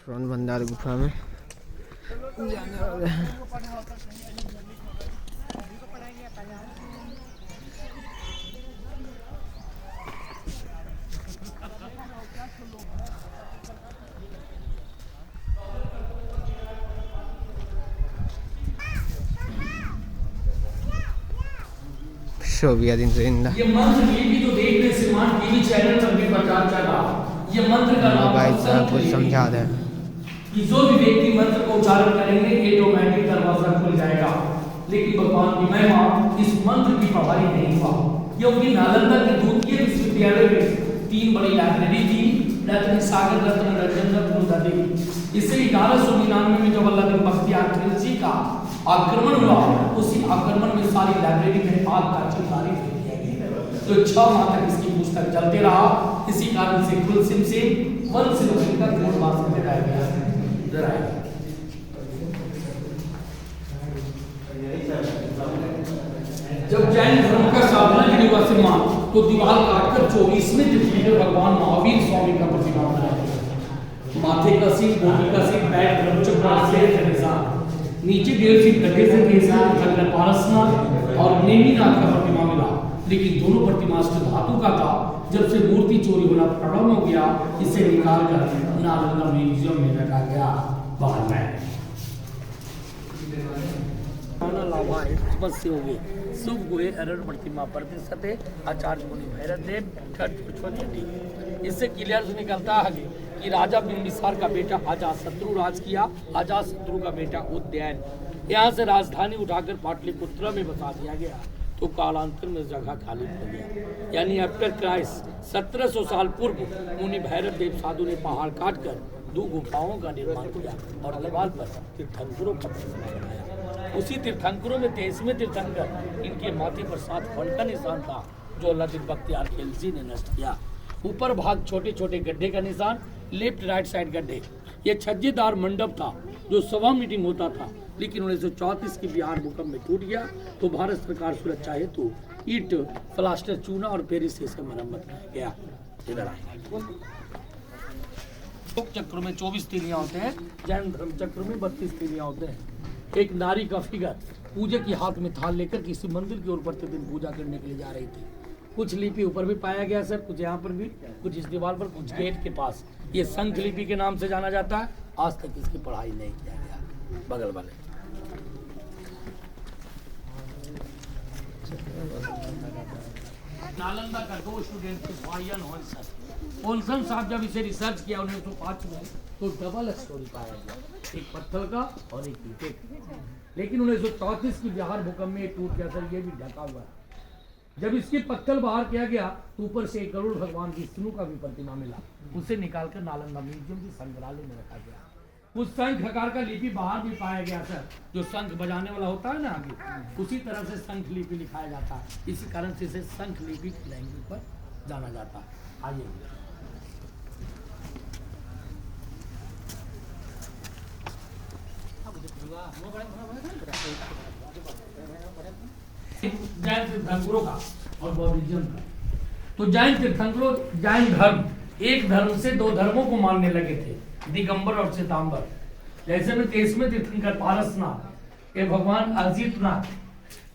तुरंत बंदार गुफा में जाने वाले हैं। शोभिया दिन से इंदा ये मंत्र लिपि तो देखने से मान टीवी चैनल पर भी प्रचार चला। ये मंत्र का नाम भाई साहब कुछ समझा दे कि जो भी व्यक्ति मंत्र को उच्चारण करेंगे ऑटोमेटिक दरवाजा खुल जाएगा। लेकिन भगवान की महिमा इस मंत्र की प्रभावी नहीं हुआ, क्योंकि नालंदा के द्वितीय विश्वविद्यालय में 3 बड़ी लाइब्रेरी थी, रत्न सागर, रत्न रंजन, रत्न देवी। इससे 1199 में जब अल्लादीन बख्तियार खिलजी का आक्रमण हुआ, उसी आक्रमण में सारी लाइब्रेरी में आग का चिंगारी फेंक दिया गया। तो 6 माह तक इसकी पुस्तक चलते रहा। इसी कारण से कुलसिम से वंश का मूलवास में लगाया गया है। जब जैन धर्म का साधना के हुआ सम्मान, तो दीवार काटकर 24वें तिथि में भगवान महावीर स्वामी का प्रतिमा बनाया गया। माथे का सिर, गोटी का सिर, पैर धर्मचक्र से निशान, नीचे 1.5 फीट गड्ढे से केसर पारसनाथ और नेमीनाथ का प्रतिमा मिला। लेकिन दोनों प्रतिमा धातु का था। जब से मूर्ति चोरी होना प्रारंभ हो गया, इसे निकाल कर नालंदा म्यूजियम में रखा गया। बाहर में शुभ गुहे अरण प्रतिमा प्रतिशते आचार्य मुनि भैरव देव। इससे क्लियर से निकलता है कि राजा बिंबिसार का बेटा अजातशत्रु राज किया। अजातशत्रु का बेटा उदयन यहाँ से राजधानी उठाकर पाटलिपुत्र में बसा दिया गया। तो कालांतर में जगह खाली हो गया। यानी आफ्टर क्राइस्ट 1700 साल पूर्व मुनि भैरव देव साधु ने पहाड़ काटकर 2 गुफाओं का निर्माण किया और दीवार पर तीर्थंकरों का प्रतिमा बनाया। उसी तीर्थंकरों में 23वें तीर्थंकर, इनके माथे पर 7 फल का निशान था, जो अल्लादीन बख्तियार खिलजी ने नष्ट किया। ऊपर भाग छोटे छोटे गड्ढे का निशान, लेफ्ट राइट साइड गड्ढे। ये छज्जेदार मंडप था जो सभा मीटिंग होता था। लेकिन 1934 की बिहार भूकंप में टूट गया, तो भारत सरकार सुरक्षा हेतु ईंट, प्लास्टर, चूना और पेरिस से मरम्मत किया गया। चक्र में 24 तीलियां होते हैं, जैन धर्म चक्र में 32 तीलियां होते हैं। एक नारी का फिगर पूजा की हाथ में थाल लेकर किसी मंदिर की ओर प्रतिदिन पूजा करने के लिए जा रही थी। कुछ लिपि ऊपर भी पाया गया सर, कुछ यहाँ पर भी, कुछ इस दीवार पर, कुछ गेट के पास। ये संख लिपि के नाम से जाना जाता है। आज तक इसकी पढ़ाई नहीं किया गया। बगल वाले नालंदा का 2 स्टूडेंट थे, वायन ओल्सन साहब। जब इसे रिसर्च किया 1905 में, तो डबल स्टोरी पाया गया, एक पत्थर का और एक ईंटे का। लेकिन 1934 की बिहार भूकंप में टूट गया सर, ये भी ढका हुआ है। जब इसकी पत्थर बाहर किया गया, तो ऊपर से 1 करोड़ भगवान विष्णु का भी प्रतिमा मिला। उसे निकालकर नालंदा म्यूजियम के संग्रहालय में रखा गया। उस शंख आकार का लिपि बाहर भी पाया गया सर, जो शंख बजाने वाला होता है ना आगे, उसी तरह से शंख लिपि लिखाया जाता है। इसी कारण से इसे शंख लिपि की लैंग्वेज पर जाना जाता है। आइए जैन तीर्थंकरों का और बौद्धिज्म का। तो जैन तीर्थंकरों, जैन धर्म, एक धर्म से 2 धर्मों को मानने लगे थे, दिगंबर और श्वेतांबर। जैसे में 23वें तीर्थंकर पारसनाथ, ये भगवान अजितनाथ,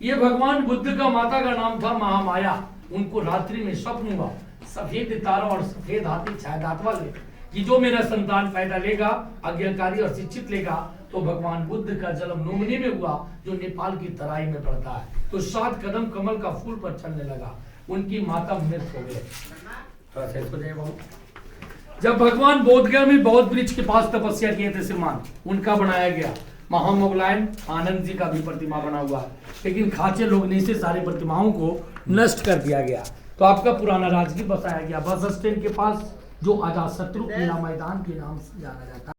ये भगवान बुद्ध का माता का नाम था महामाया। उनको रात्रि में स्वप्न हुआ, सफेद तारा और सफेद हाथी छायादात वाले, कि जो मेरा संतान पैदा लेगा, आज्ञाकारी और शिक्षित लेगा। तो भगवान बुद्ध का जन्म नोमनी में हुआ, जो नेपाल की तराई में पड़ता है। तो 7 कदम कमल का फूल पर चलने लगा। उनकी माता मृत हो गए। थोड़ा सा इसको जाइए बाबू। जब भगवान बोधगया में बौद्ध वृक्ष के पास तपस्या किए थे श्रीमान, उनका बनाया गया। महामोगलायन आनंद जी का भी प्रतिमा बना हुआ है। लेकिन खाचे लोग ने इसे सारी प्रतिमाओं को नष्ट कर दिया गया। तो आपका पुराना राजगीर बसाया गया। बस स्टैंड के पास जो अजातशत्रु क्रीड़ा मैदान के नाम से जाना जाता है।